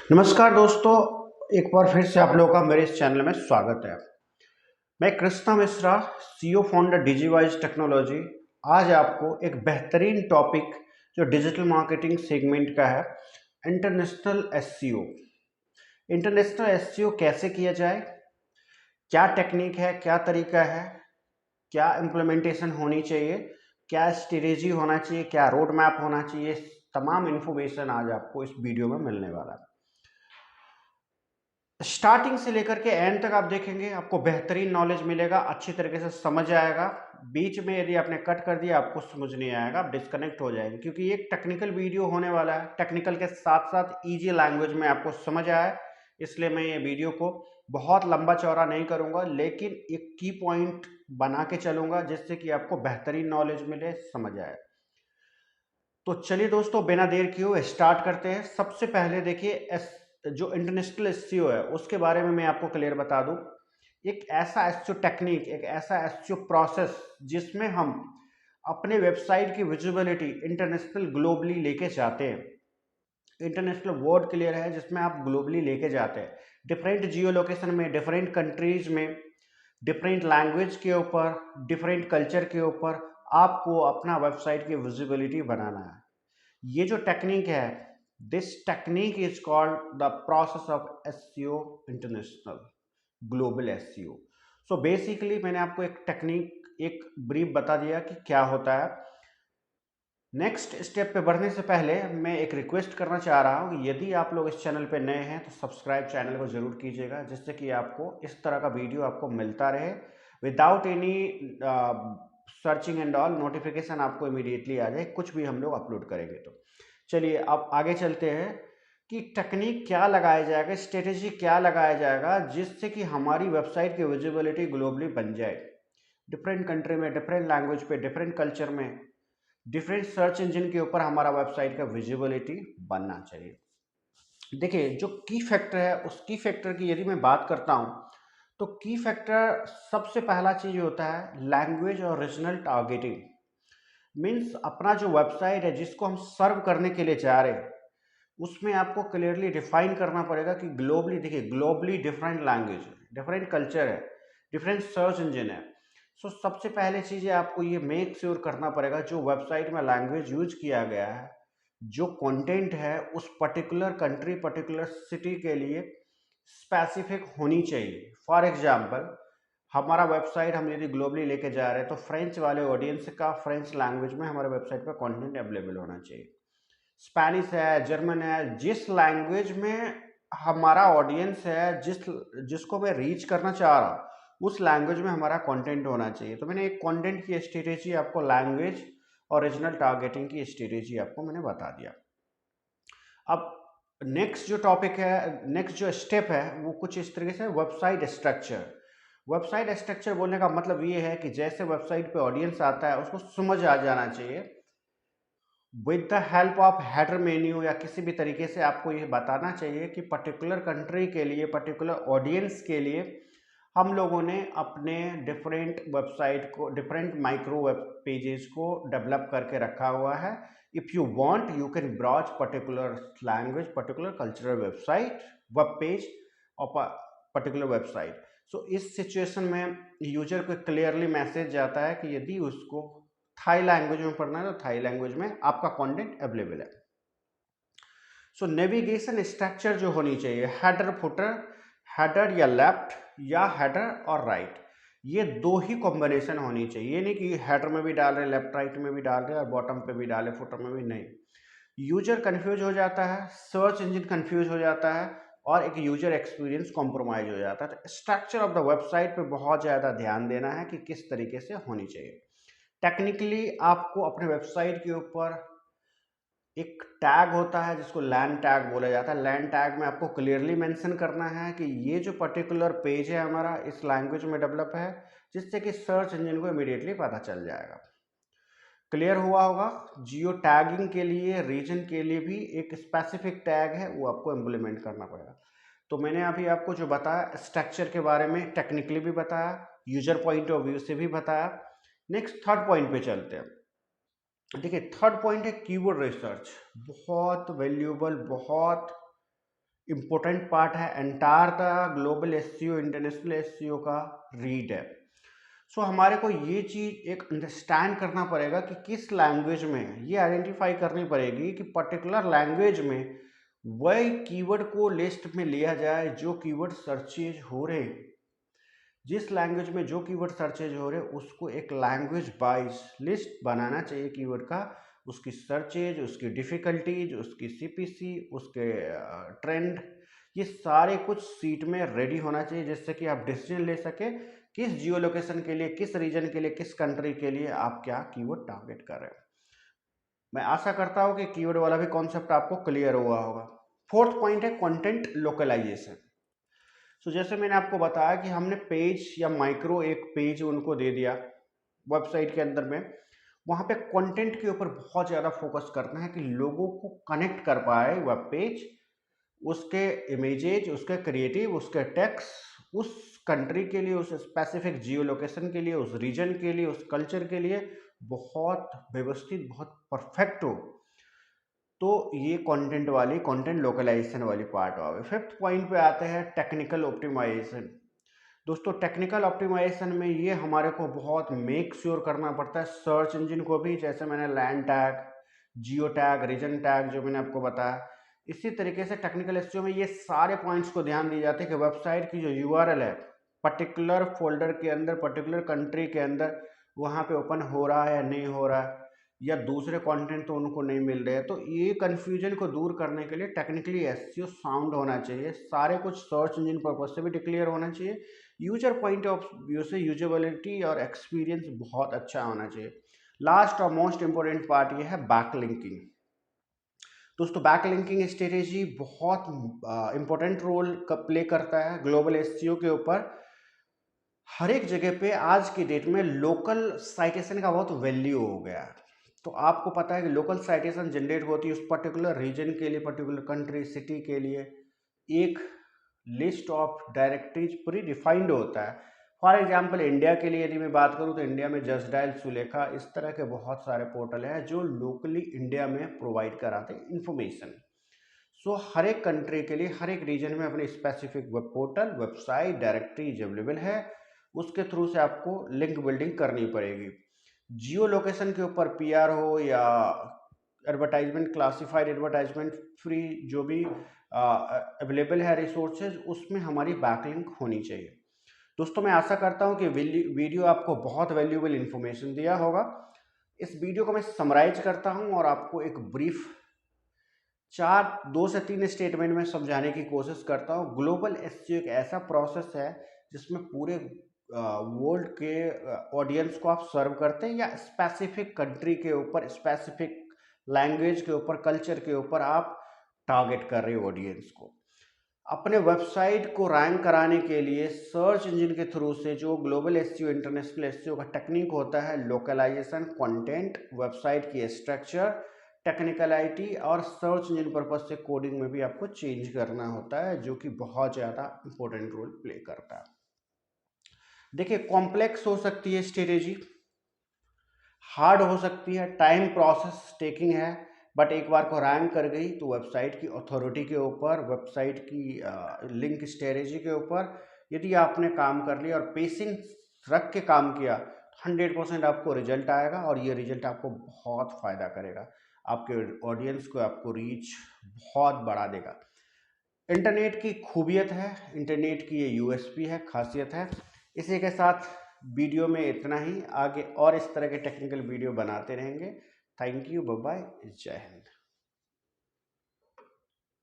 नमस्कार दोस्तों, एक बार फिर से आप लोगों का मेरे इस चैनल में स्वागत है। मैं Krishna Mishra, CEO founder Digiwise technology, आज आपको एक बेहतरीन टॉपिक जो डिजिटल मार्केटिंग सेगमेंट का है, इंटरनेशनल एसईओ। इंटरनेशनल एसईओ कैसे किया जाए, क्या टेक्निक है, क्या तरीका है, क्या इम्प्लीमेंटेशन होनी चाहिए, क्या स्ट्रेटेजी होना चाहिए, क्या रोड मैप होना चाहिए, तमाम इन्फॉर्मेशन आज आपको इस वीडियो में मिलने वाला है। स्टार्टिंग से लेकर के एंड तक आप देखेंगे, आपको बेहतरीन नॉलेज मिलेगा, अच्छी तरीके से समझ आएगा। बीच में यदि आपने कट कर दिया, आपको समझ नहीं आएगा, आप डिस्कनेक्ट हो जाएंगे, क्योंकि ये एक टेक्निकल वीडियो होने वाला है। टेक्निकल के साथ साथ इजी लैंग्वेज में आपको समझ आए, इसलिए मैं ये वीडियो को बहुत लंबा चौड़ा नहीं करूंगा, लेकिन एक की पॉइंट बना के चलूंगा जिससे कि आपको बेहतरीन नॉलेज मिले, समझ आए। तो चलिए दोस्तों, बिना देर किए स्टार्ट करते हैं। सबसे पहले देखिए, जो इंटरनेशनल एसईओ है उसके बारे में मैं आपको क्लियर बता दूं। एक ऐसा एसईओ टेक्निक, एक ऐसा एसईओ प्रोसेस जिसमें हम अपने वेबसाइट की विजिबिलिटी इंटरनेशनल ग्लोबली लेके जाते हैं। इंटरनेशनल वर्ड क्लियर है, जिसमें आप ग्लोबली लेके जाते हैं, डिफरेंट जियो लोकेशन में, डिफरेंट कंट्रीज में, डिफरेंट लैंग्वेज के ऊपर, डिफरेंट कल्चर के ऊपर आपको अपना वेबसाइट की विजिबिलिटी बनाना है। ये जो टेक्निक है, this technique is called the process of SEO international, global SEO. So basically मैंने आपको एक टेक्निक, एक ब्रीफ बता दिया कि क्या होता है। नेक्स्ट स्टेप पे बढ़ने से पहले मैं एक रिक्वेस्ट करना चाह रहा हूँ, यदि आप लोग इस चैनल पे नए हैं तो सब्सक्राइब चैनल को जरूर कीजिएगा, जिससे कि आपको इस तरह का वीडियो आपको मिलता रहे without any searching and all. Notification आपको इमीडिएटली आ जाए कुछ भी हम लोग अपलोड करेंगे तो। चलिए अब आगे चलते हैं कि टेक्निक क्या लगाया जाएगा, स्ट्रेटेजी क्या लगाया जाएगा जिससे कि हमारी वेबसाइट की विजिबिलिटी ग्लोबली बन जाए, डिफरेंट कंट्री में, डिफरेंट लैंग्वेज पे, डिफरेंट कल्चर में, डिफरेंट सर्च इंजन के ऊपर हमारा वेबसाइट का विजिबिलिटी बनना चाहिए। देखिए, जो की फैक्टर है, उस की फैक्टर की यदि मैं बात करता हूं, तो की फैक्टर सबसे पहला चीज होता है लैंग्वेज और रीजनल टारगेटिंग। मीन्स अपना जो वेबसाइट है जिसको हम सर्व करने के लिए जा रहे हैं, उसमें आपको क्लियरली डिफाइन करना पड़ेगा कि ग्लोबली, देखिए ग्लोबली डिफरेंट लैंग्वेज है, डिफरेंट कल्चर है, डिफरेंट सर्च इंजन है। सो सबसे पहले चीज़ है, आपको ये मेक श्योर करना पड़ेगा जो वेबसाइट में लैंग्वेज यूज किया गया है, जो कंटेंट है, उस पर्टिकुलर कंट्री, पर्टिकुलर सिटी के लिए स्पेसिफिक होनी चाहिए। फॉर एग्जाम्पल, हमारा वेबसाइट हम यदि ग्लोबली लेके जा रहे हैं तो फ्रेंच वाले ऑडियंस का फ्रेंच लैंग्वेज में हमारे वेबसाइट पर कंटेंट अवेलेबल होना चाहिए। स्पेनिश है, जर्मन है, जिस लैंग्वेज में हमारा ऑडियंस है, जिसको मैं रीच करना चाह रहा हूँ, उस लैंग्वेज में हमारा कंटेंट होना चाहिए। तो मैंने एक कंटेंट की स्ट्रेटेजी आपको, लैंग्वेज और रीजनल टारगेटिंग की स्ट्रेटेजी आपको मैंने बता दिया। अब नेक्स्ट जो टॉपिक है, नेक्स्ट जो स्टेप है, वो कुछ इस तरीके से, वेबसाइट स्ट्रक्चर। वेबसाइट स्ट्रक्चर बोलने का मतलब ये है कि जैसे वेबसाइट पे ऑडियंस आता है उसको समझ आ जाना चाहिए, with the help of header menu या किसी भी तरीके से आपको ये बताना चाहिए कि पर्टिकुलर कंट्री के लिए, पर्टिकुलर ऑडियंस के लिए हम लोगों ने अपने डिफरेंट वेबसाइट को, डिफरेंट माइक्रो वेब पेजेस को डेवलप करके रखा हुआ है। If you want you can browse particular language, particular cultural website, web page और पर्टिकुलर वेबसाइट। सो इस सिचुएशन में यूजर को क्लियरली मैसेज जाता है कि यदि उसको थाई लैंग्वेज में पढ़ना है तो थाई लैंग्वेज में आपका कंटेंट अवेलेबल है। सो नेविगेशन स्ट्रक्चर जो होनी चाहिए, हेडर फुटर, हेडर या लेफ्ट या हेडर और राइट, ये दो ही कॉम्बिनेशन होनी चाहिए। ये नहीं कि हेडर में भी डाल रहे, लेफ्ट राइट में भी डाल रहे और बॉटम पे भी डाले, फुटर में भी नहीं। यूजर कंफ्यूज हो जाता है, सर्च इंजन कंफ्यूज हो जाता है और एक यूजर एक्सपीरियंस कॉम्प्रोमाइज हो जाता है। तो स्ट्रक्चर ऑफ द वेबसाइट पे बहुत ज़्यादा ध्यान देना है कि किस तरीके से होनी चाहिए। टेक्निकली आपको अपने वेबसाइट के ऊपर एक टैग होता है जिसको लैंड टैग बोला जाता है। लैंड टैग में आपको क्लियरली मेंशन करना है कि ये जो पर्टिकुलर पेज है हमारा इस लैंग्वेज में डेवलप है, जिससे कि सर्च इंजन को इमीडिएटली पता चल जाएगा। क्लियर हुआ होगा। जियो टैगिंग के लिए, रीजन के लिए भी एक स्पेसिफिक टैग है, वो आपको इम्प्लीमेंट करना पड़ेगा। तो मैंने अभी आपको जो बताया स्ट्रक्चर के बारे में, टेक्निकली भी बताया, यूजर पॉइंट ऑफ व्यू से भी बताया। नेक्स्ट थर्ड पॉइंट पे चलते हैं। देखिए, थर्ड पॉइंट है कीवर्ड रिसर्च। बहुत वैल्यूएबल, बहुत इम्पोर्टेंट पार्ट है, entire the global SEO, international SEO का रीड है। सो हमारे को ये चीज़ एक अंडरस्टैंड करना पड़ेगा कि किस लैंग्वेज में, ये आइडेंटिफाई करनी पड़ेगी कि पर्टिकुलर लैंग्वेज में वही कीवर्ड को लिस्ट में लिया जाए जो कीवर्ड सर्चेज हो रहे। जिस लैंग्वेज में जो कीवर्ड सर्चेज हो रहे उसको एक लैंग्वेज वाइज लिस्ट बनाना चाहिए कीवर्ड का, उसकी सर्चेज, उसकी डिफ़िकल्टीज, उसकी सीपीसी, उसके ट्रेंड, ये सारे कुछ सीट में रेडी होना चाहिए जिससे कि आप डिसीजन ले सके किस जियो लोकेशन के लिए, किस रीजन के लिए, किस कंट्री के लिए आप क्या कीवर्ड टारगेट कर रहे हो। मैं आशा करता हूँ कि कीवर्ड वाला भी कॉन्सेप्ट आपको क्लियर हुआ होगा। फोर्थ पॉइंट है कंटेंट लोकलाइजेशन। तो जैसे मैंने आपको बताया कि हमने पेज या माइक्रो एक पेज उनको दे दिया वेबसाइट के अंदर में, वहाँ पे कंटेंट के ऊपर बहुत ज़्यादा फोकस करना है कि लोगों को कनेक्ट कर पाए वेब पेज, उसके इमेजेज, उसके क्रिएटिव, उसके टेक्स्ट उस कंट्री के लिए, उस स्पेसिफिक जियो लोकेशन के लिए, उस रीजन के लिए, उस कल्चर के लिए बहुत व्यवस्थित, बहुत परफेक्ट हो। तो ये कंटेंट वाली, कंटेंट लोकलाइजेशन वाली पार्ट आ गई। फिफ्थ पॉइंट पे आते हैं टेक्निकल ऑप्टिमाइजेशन। दोस्तों टेक्निकल ऑप्टिमाइजेशन में ये हमारे को बहुत मेक श्योर करना पड़ता है सर्च इंजन को भी, जैसे मैंने land tag, geo tag, reason tag जो मैंने आपको बताया, इसी तरीके से टेक्निकल एसईओ में ये सारे पॉइंट्स को ध्यान दिए जाते हैं कि वेबसाइट की जो यूआरएल है पर्टिकुलर फोल्डर के अंदर, पर्टिकुलर कंट्री के अंदर वहाँ पे ओपन हो रहा है या नहीं हो रहा है, या दूसरे कंटेंट तो उनको नहीं मिल रहे हैं। तो ये कन्फ्यूजन को दूर करने के लिए टेक्निकली एसईओ साउंड होना चाहिए, सारे कुछ सर्च इंजन पर्पज से भी डिक्लेयर होना चाहिए, यूजर पॉइंट ऑफ व्यू से यूजेबिलिटी और एक्सपीरियंस बहुत अच्छा होना चाहिए। लास्ट और मोस्ट इंपॉर्टेंट पार्ट ये है बैकलिंकिंग। दोस्तों बैकलिंकिंग स्ट्रेटेजी बहुत इंपॉर्टेंट रोल प्ले करता है ग्लोबल एसईओ के ऊपर। हर एक जगह पे आज की डेट में लोकल साइटेशन का बहुत वैल्यू हो गया है। तो आपको पता है कि लोकल साइटेशन जनरेट होती है उस पर्टिकुलर रीजन के लिए, पर्टिकुलर कंट्री, सिटी के लिए एक list of directories pre defined होता है। फॉर एग्जांपल इंडिया के लिए यदि मैं बात करूं तो इंडिया में जस्ट डायल, सुलेखा, इस तरह के बहुत सारे पोर्टल हैं जो लोकली इंडिया में प्रोवाइड कराते हैं इंफॉर्मेशन। सो हर एक कंट्री के लिए, हर एक रीजन में अपनी specific web portal, website, directories available है, उसके थ्रू से आपको लिंक बिल्डिंग करनी पड़ेगी। जियो लोकेशन के ऊपर पीआर हो या एडवर्टाइजमेंट, क्लासिफाइड एडवर्टाइजमेंट फ्री जो भी अवेलेबल है रिसोर्सेज, उसमें हमारी बैकलिंक होनी चाहिए। दोस्तों मैं आशा करता हूँ कि वीडियो आपको बहुत वैल्यूएबल इंफॉर्मेशन दिया होगा। इस वीडियो को मैं समराइज करता हूँ और आपको एक ब्रीफ 2 से 3 स्टेटमेंट में समझाने की कोशिश करता हूँ। ग्लोबल एसईओ एक ऐसा प्रोसेस है जिसमें पूरे वर्ल्ड के ऑडियंस को आप सर्व करते हैं या स्पेसिफिक कंट्री के ऊपर, स्पेसिफिक लैंग्वेज के ऊपर, कल्चर के ऊपर आप टारगेट कर रहे हो ऑडियंस को। अपने वेबसाइट को रैंक कराने के लिए सर्च इंजन के थ्रू से जो ग्लोबल एसईओ, इंटरनेशनल एसईओ का टेक्निक होता है, लोकलाइजेशन, कंटेंट, वेबसाइट की स्ट्रक्चर, टेक्निकलिटी और सर्च इंजन पर्पज से कोडिंग में भी आपको चेंज करना होता है, जो कि बहुत ज़्यादा इंपॉर्टेंट रोल प्ले करता है। देखिए कॉम्प्लेक्स हो सकती है स्ट्रेटेजी, हार्ड हो सकती है, टाइम प्रोसेस टेकिंग है, बट एक बार को रैंक कर गई तो वेबसाइट की अथॉरिटी के ऊपर, वेबसाइट की लिंक स्ट्रेटेजी के ऊपर यदि आपने काम कर लिया और पेशेंस रख के काम किया, 100% आपको रिजल्ट आएगा और ये रिजल्ट आपको बहुत फ़ायदा करेगा, आपके ऑडियंस को, आपको रीच बहुत बढ़ा देगा। इंटरनेट की खूबियत है, इंटरनेट की ये यूएसपी है, खासियत है। इसी के साथ वीडियो में इतना ही, आगे और इस तरह के टेक्निकल वीडियो बनाते रहेंगे। थैंक यू, बाय बाय, जय हिंद।